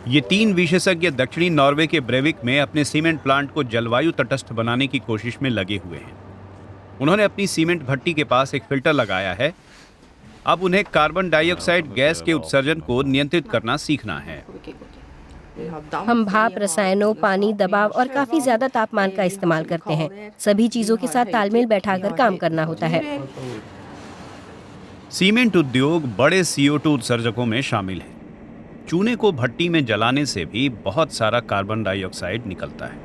ये 3 विशेषज्ञ दक्षिणी नॉर्वे के ब्रेविक में अपने सीमेंट प्लांट को जलवायु तटस्थ बनाने की कोशिश में लगे हुए हैं। उन्होंने अपनी सीमेंट भट्टी के पास एक फिल्टर लगाया है। अब उन्हें कार्बन डाइऑक्साइड गैस के उत्सर्जन को नियंत्रित करना सीखना है। हम भाप, रसायनों, पानी, दबाव और काफी ज्यादा तापमान का इस्तेमाल करते हैं। सभी चीजों के साथ तालमेल बैठाकर काम करना होता है। सीमेंट उद्योग बड़े CO2 उत्सर्जकों में शामिल है। चूने को भट्टी में जलाने से भी बहुत सारा कार्बन डाइऑक्साइड निकलता है।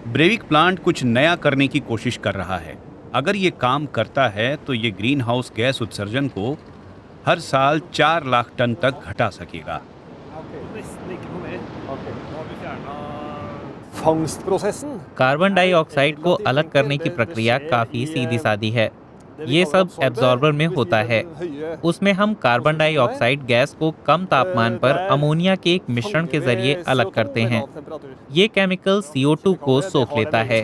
ब्रेविक प्लांट कुछ नया करने की कोशिश कर रहा है। अगर ये काम करता है तो ये ग्रीन हाउस गैस उत्सर्जन को हर साल 4 लाख टन तक घटा सकेगा। कार्बन डाइऑक्साइड को अलग करने की प्रक्रिया काफी सीधी सादी है। ये सब एब्जॉर्बर में होता है। उसमें हम कार्बन डाइऑक्साइड गैस को कम तापमान पर अमोनिया के एक मिश्रण के जरिए अलग करते हैं। ये केमिकल CO2 को सोख लेता है।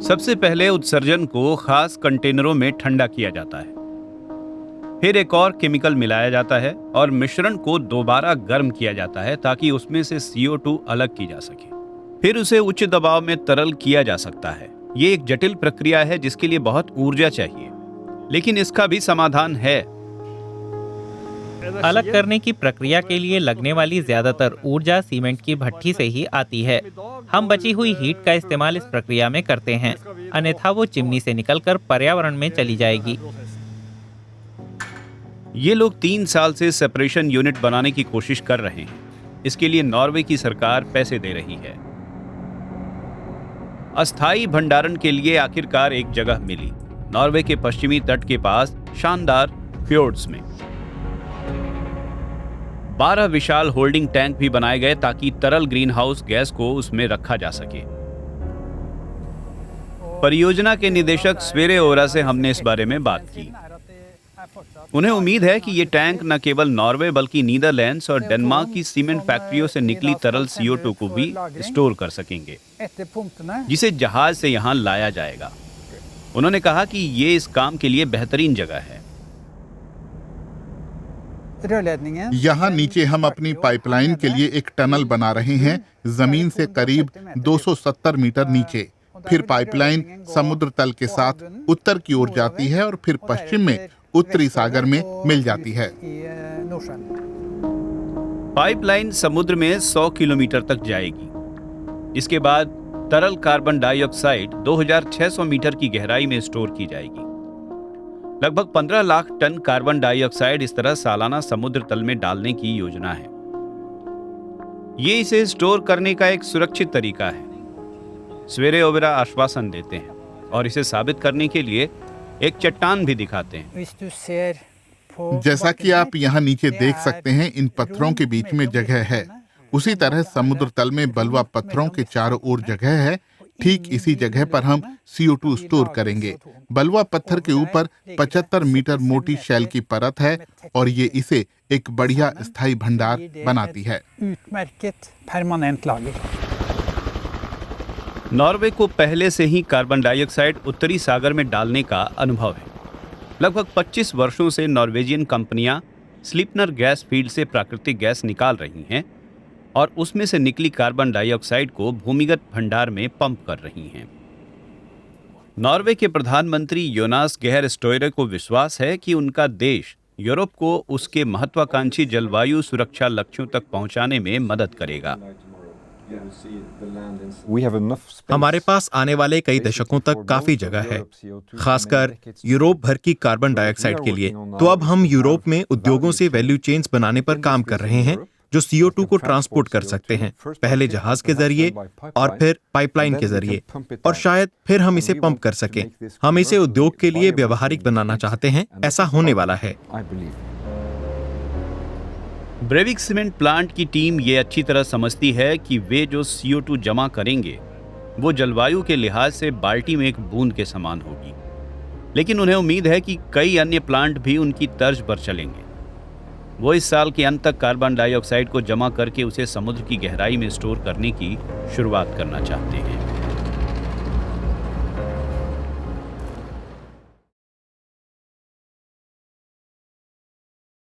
सबसे पहले उत्सर्जन को खास कंटेनरों में ठंडा किया जाता है। फिर एक और केमिकल मिलाया जाता है और मिश्रण को दोबारा गर्म किया जाता है ताकि उसमें से CO2 अलग की जा सके। फिर उसे उच्च दबाव में तरल किया जा सकता है। ये एक जटिल प्रक्रिया है जिसके लिए बहुत ऊर्जा चाहिए, लेकिन इसका भी समाधान है। अलग करने की प्रक्रिया के लिए लगने वाली ज्यादातर ऊर्जा सीमेंट की भट्टी से ही आती है। हम बची हुई हीट का इस्तेमाल इस प्रक्रिया में करते हैं, अन्यथा वो चिमनी से निकलकर पर्यावरण में चली जाएगी। ये लोग 3 साल से सेपरेशन यूनिट बनाने की कोशिश कर रहे हैं। इसके लिए नॉर्वे की सरकार पैसे दे रही है। अस्थायी भंडारण के लिए आखिरकार एक जगह मिली, नॉर्वे के पश्चिमी तट के पास शानदार फ्योर्ड्स में। 12 विशाल होल्डिंग टैंक भी बनाए गए ताकि तरल ग्रीन हाउस गैस को उसमें रखा जा सके। परियोजना के निदेशक स्वेरे ओरा से हमने इस बारे में बात की। उन्हें उम्मीद है कि ये टैंक न केवल नॉर्वे बल्कि नीदरलैंड्स और डेनमार्क की सीमेंट फैक्ट्रियों से निकली तरल CO2 को भी स्टोर कर सकेंगे, जिसे जहाज से यहाँ लाया जाएगा। उन्होंने कहा कि ये इस काम के लिए बेहतरीन जगह है। यहाँ नीचे हम अपनी पाइपलाइन के लिए एक टनल बना रहे हैं, जमीन से करीब 270 मीटर नीचे। फिर पाइपलाइन समुद्र तल के साथ उत्तर की ओर जाती है और फिर पश्चिम में उत्तरी सागर में मिल जाती है। पाइपलाइन समुद्र में 100 किलोमीटर तक जाएगी। इसके बाद तरल कार्बन डाइऑक्साइड 2600 मीटर की गहराई में स्टोर की जाएगी। लगभग 15 लाख टन कार्बन डाइऑक्साइड इस तरह सालाना समुद्र तल में डालने की योजना है। ये इसे स्टोर करने का एक सुरक्षित तरीका है। स्वेरे ओबेरा आश्वासन देते हैं और इसे साबित करने के लिए एक चट्टान भी दिखाते हैं। जैसा कि आप यहाँ नीचे देख सकते हैं, इन पत्थरों के बीच में जगह है। उसी तरह समुद्र तल में बलुआ पत्थरों के चारों ओर जगह है। ठीक इसी जगह पर हम CO2 स्टोर करेंगे। बलुआ पत्थर के ऊपर 75 मीटर मोटी शैल की परत है और ये इसे एक बढ़िया स्थायी भंडार बनाती है। नॉर्वे को पहले से ही कार्बन डाइऑक्साइड उत्तरी सागर में डालने का अनुभव है। लगभग 25 वर्षों से नॉर्वेजियन कंपनियां स्लीपनर गैस फील्ड से प्राकृतिक गैस निकाल रही हैं और उसमें से निकली कार्बन डाइऑक्साइड को भूमिगत भंडार में पंप कर रही हैं। नॉर्वे के प्रधानमंत्री योनास गेहर स्टोयरे को विश्वास है कि उनका देश यूरोप को उसके महत्वाकांक्षी जलवायु सुरक्षा लक्ष्यों तक पहुंचाने में मदद करेगा। हमारे पास आने वाले कई दशकों तक काफी जगह है, खासकर यूरोप भर की कार्बन डाइऑक्साइड के लिए। तो अब हम यूरोप में उद्योगों से वैल्यू चेन्स बनाने पर काम कर रहे हैं जो CO2 को ट्रांसपोर्ट कर सकते हैं, पहले जहाज के जरिए और फिर पाइपलाइन के जरिए, और शायद फिर हम इसे पंप कर सकें। हम इसे उद्योग के लिए व्यवहारिक बनाना चाहते हैं। ऐसा होने वाला है। ब्रेविक सीमेंट प्लांट की टीम ये अच्छी तरह समझती है कि वे जो CO2 जमा करेंगे वो जलवायु के लिहाज से बाल्टी में एक बूंद के समान होगी, लेकिन उन्हें उम्मीद है कि कई अन्य प्लांट भी उनकी तर्ज पर चलेंगे। वो इस साल के अंत तक कार्बन डाइऑक्साइड को जमा करके उसे समुद्र की गहराई में स्टोर करने की शुरुआत करना चाहते हैं।